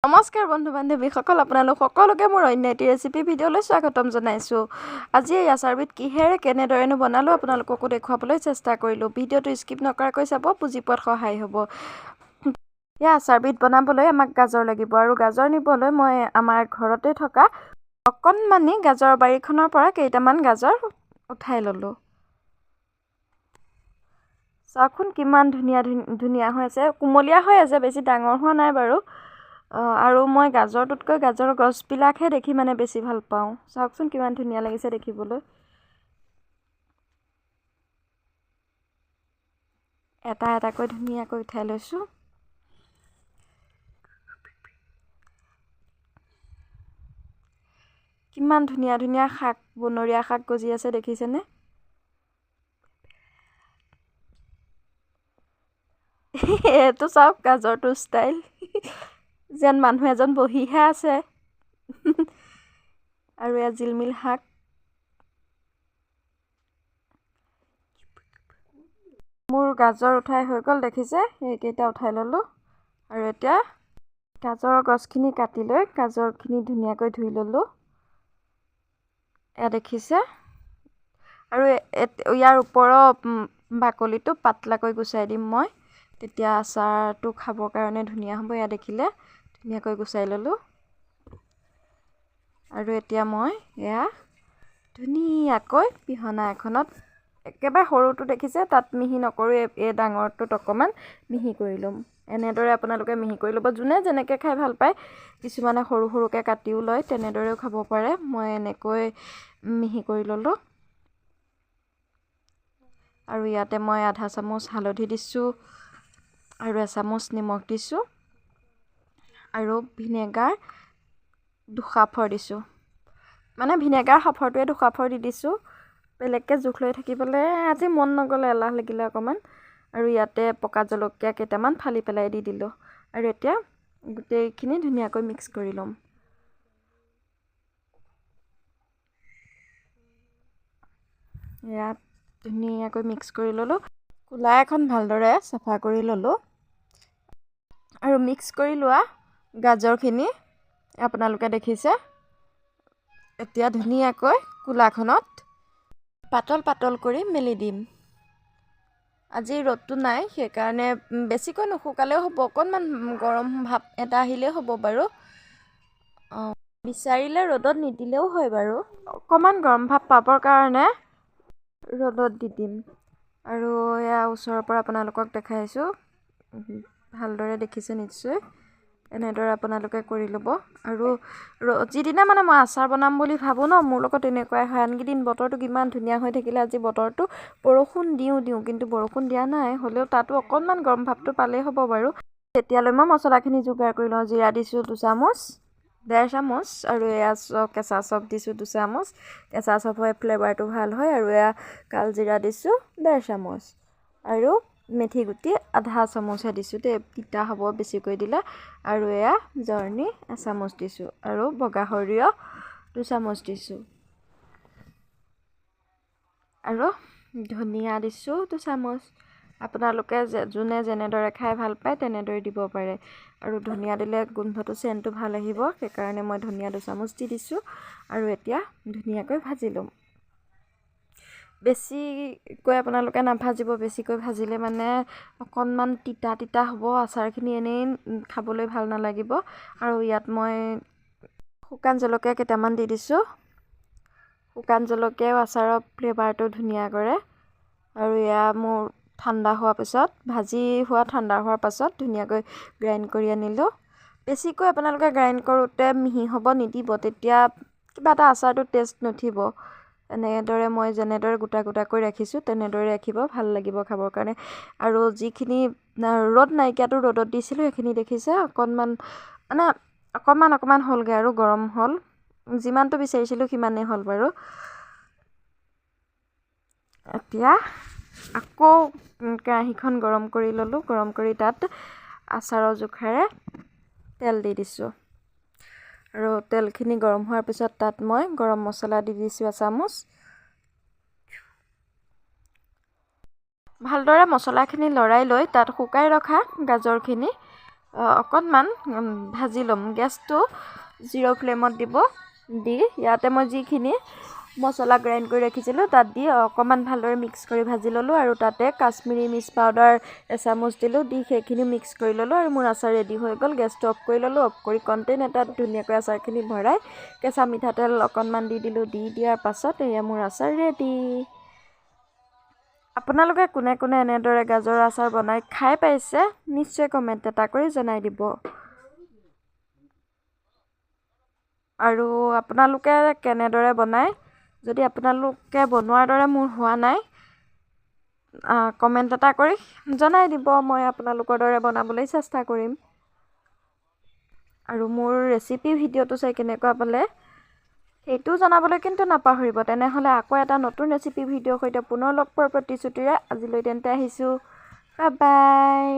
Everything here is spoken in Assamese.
নমস্কাৰ বন্ধু বান্ধৱীসকল, আপোনালোক সকলোকে মোৰ অন্য এটি ৰেচিপি ভিডিঅ'লৈ স্বাগতম জনাইছোঁ। আজি এই আচাৰবিধ কিহেৰে কেনেদৰেনো বনালোঁ আপোনালোককো দেখুৱাবলৈ চেষ্টা কৰিলোঁ। ভিডিঅ'টো স্কিপ নকৰাকৈ চাব, বুজি পোৱাত সহায় হ'ব। এই আচাৰবিধ বনাবলৈ আমাক গাজৰ লাগিব আৰু গাজৰ নিবলৈ মই আমাৰ ঘৰতে থকা অকণমানি গাজৰ বাৰীখনৰ পৰা কেইটামান গাজৰ উঠাই ল'লোঁ। চাওকচোন কিমান ধুনীয়া হৈ আছে, কুমলীয়া হৈ আছে, বেছি ডাঙৰ হোৱা নাই বাৰু। আৰু মই গাজৰটোতকৈ গাজৰৰ গছবিলাকহে দেখি বেছি ভাল পাওঁ। চাওকচোন কিমান ধুনীয়া লাগিছে দেখিবলৈ। এটা এটাকৈ ধুনীয়াকৈ উঠাই লৈছোঁ। কিমান ধুনীয়া শাক, বনৰীয়া শাক গজি আছে দেখিছেনে? এইটো চাওক গাজৰটো ষ্টাইল, যেন মানুহ এজন বহিহে আছে। আৰু এয়া জিলমিল শাক। মোৰ গাজৰ উঠাই হৈ গ'ল দেখিছে, এইকেইটা উঠাই ল'লোঁ। আৰু এতিয়া গাজৰৰ গছখিনি কাটি লৈ গাজৰখিনি ধুনীয়াকৈ ধুই ল'লোঁ। এয়া দেখিছে। আৰু ইয়াৰ ওপৰৰ বাকলিটো পাতলাকৈ গুচাই দিম মই, তেতিয়া আচাৰটো খাবৰ কাৰণে ধুনীয়া হ'ব। এয়া দেখিলে ধুনীয়াকৈ গুচাই ল'লোঁ। আৰু এতিয়া মই এয়া ধুনীয়াকৈ পিহনা এখনত, একেবাৰে সৰুটো দেখিছে তাত মিহি নকৰোঁ, এই ডাঙৰটোত অকণমান মিহি কৰি ল'ম। এনেদৰে আপোনালোকে মিহি কৰি ল'ব, যোনে যেনেকৈ খাই ভাল পায়। কিছুমানে সৰু সৰুকৈ কাটিও লয়, তেনেদৰেও খাব পাৰে। মই এনেকৈ মিহি কৰি ল'লোঁ। আৰু ইয়াতে মই আধা চামুচ হালধি দিছোঁ আৰু এচামুচ নিমখ দিছোঁ আৰু ভিনেগাৰ দুসাফৰ দিছোঁ। ভিনেগাৰ সাফৰটোৱে দুসাফৰ দি দিছোঁ, বেলেগকৈ জোখ লৈ থাকিবলৈ আজি মন নগ'লে, এলাহ লাগিলে অকণমান। আৰু ইয়াতে পকা জলকীয়া কেইটামান ফালি পেলাই দি দিলোঁ। আৰু এতিয়া গোটেইখিনি ধুনীয়াকৈ মিক্স কৰি ল'ম। ইয়াত ধুনীয়াকৈ মিক্স কৰি ল'লোঁ। কুলা এখন ভালদৰে চাফা কৰি ল'লোঁ। আৰু মিক্স কৰি লোৱা গাজৰখিনি আপোনালোকে দেখিছে। এতিয়া ধুনীয়াকৈ কুলাখনত পাতল পাতল কৰি মেলি দিম। আজি ৰ'দটো নাই, সেইকাৰণে বেছিকৈ নুশুকালেও হ'ব, অকণমান গৰম ভাৱ এটা আহিলেও হ'ব বাৰু। বিচাৰিলে ৰ'দত নিদিলেও হয় বাৰু। অকণমান গৰম ভাৱ পাবৰ কাৰণে ৰ'দত দি দিম। আৰু এয়া ওচৰৰ পৰা আপোনালোকক দেখাইছোঁ, ভালদৰে দেখিছে নিশ্চয়। এনেদৰে আপোনালোকে কৰি ল'ব। আৰু যিদিনা মই আচাৰ বনাম বুলি ভাবোঁ ন, মোৰ লগত এনেকুৱাই হয়। আনকেইদিন বতৰটো কিমান ধুনীয়া হৈ থাকিলে, আজি বতৰটো বৰষুণ দিওঁ কিন্তু বৰষুণ দিয়া নাই। হ'লেও তাতো অকণমান গৰম ভাৱটো পালেই হ'ব বাৰু। তেতিয়ালৈ মই মছলাখিনি যোগাৰ কৰি লওঁ। জিৰা দিছোঁ 2 চামুচ, 1.5 চামুচ। আৰু এয়া কেঁচা চফ দিছোঁ 2 চামুচ। কেঁচা চফ হয় ফ্লেভাৰটো ভাল হয়। আৰু এয়া কালজিৰা দিছোঁ 1.5 চামুচ। আৰু মেথি গুটি আধা চামুচহে দিছোঁ দেই, তিতা হ'ব বেছিকৈ দিলে। আৰু এয়া জৰ্নি এচামুচ দিছোঁ আৰু বগা সৰিয়হ 2 চামুচ দিছোঁ। আৰু ধনিয়া দিছোঁ 2 চামুচ। আপোনালোকে যোনে যেনেদৰে খাই ভাল পায় তেনেদৰে দিব পাৰে। আৰু ধনিয়া দিলে গোন্ধটো চেণ্টটো ভাল আহিব, সেইকাৰণে মই ধনিয়া 2 চামুচ দি দিছোঁ। আৰু এতিয়া ধুনীয়াকৈ ভাজি ল'ম। বেছিকৈ আপোনালোকে নাভাজিব, বেছিকৈ ভাজিলে অকণমান তিতা হ'ব। আচাৰখিনি এনেই খাবলৈ ভাল নালাগিব। আৰু ইয়াত মই শুকান জলকীয়া কেইটামান দি দিছোঁ। শুকান জলকীয়াও আচাৰৰ ফ্লেভাৰটো ধুনীয়া কৰে। আৰু এয়া মোৰ ঠাণ্ডা হোৱাৰ পিছত, ভাজি হোৱা ঠাণ্ডা হোৱাৰ পাছত ধুনীয়াকৈ গ্ৰাইণ্ড কৰি আনিলোঁ। বেছিকৈ আপোনালোকে গ্ৰাইণ্ড কৰোঁতে মিহি হ'ব নিদিব, তেতিয়া কিবা এটা আচাৰটো টেষ্ট নুঠিব। এনেদৰে মই যেনেদৰে গোটা গোটাকৈ ৰাখিছোঁ তেনেদৰে ৰাখিব, ভাল লাগিব খাবৰ কাৰণে। আৰু যিখিনি ৰ'দ নাইকিয়াটো ৰ'দত দিছিলোঁ, সেইখিনি দেখিছে অকণমান অকণমান হ'লগৈ আৰু গৰম হ'ল। যিমানটো বিচাৰিছিলোঁ সিমানেই হ'ল বাৰু। এতিয়া আকৌ কেৰাহীখন গৰম কৰি ল'লোঁ। গৰম কৰি তাত আচাৰৰ জোখাৰে তেল দি দিছোঁ। আৰু তেলখিনি গৰম হোৱাৰ পিছত তাত মই গৰম মছলা দি দিছোঁ 1 চামুচ। ভালদৰে মছলাখিনি লৰাই লৈ তাত শুকাই ৰখা গাজৰখিনি অকণমান ভাজি ল'ম। গেছটো 0 ফ্লেমত দিব। দি ইয়াতে মই যিখিনি মছলা গ্ৰাইণ্ড কৰি ৰাখিছিলোঁ তাত দি অকণমান ভালদৰে মিক্স কৰি ভাজি ল'লোঁ আৰু তাতে কাশ্মীৰী মিৰ্চ পাউডাৰ এচামুচ দিলোঁ। দি সেইখিনি মিক্স কৰি ল'লোঁ আৰু মোৰ আচাৰ ৰেডি হৈ গ'ল। গেছটো অফ কৰি ল'লোঁ। অফ কৰি কণ্টেইন এটাত ধুনীয়াকৈ আচাৰখিনি ভৰাই কেঁচা মিঠাতেল অকণমান দি দিলোঁ। দি দিয়াৰ পাছত এয়া মোৰ আচাৰ ৰেডি। আপোনালোকে কোনে কোনে এনেদৰে গাজৰৰ আচাৰ বনাই খাই পাইছে নিশ্চয় কমেণ্ট এটা কৰি জনাই দিব। আৰু আপোনালোকে কেনেদৰে বনায়, যদি আপোনালোকে বনোৱাৰ দৰে মোৰ হোৱা নাই কমেণ্ট এটা কৰি জনাই দিব। মই আপোনালোকৰ দৰে বনাবলৈ চেষ্টা কৰিম। আৰু মোৰ ৰেচিপি ভিডিঅ'টো চাই কেনেকুৱা পালে সেইটোও জনাবলৈ কিন্তু নাপাহৰিব। তেনেহ'লে আকৌ এটা নতুন ৰেচিপি ভিডিঅ'ৰ সৈতে পুনৰ লগ পোৱাৰ প্ৰতিশ্ৰুতিৰে আজিলৈ তেন্তে আহিছোঁ। Bye bye.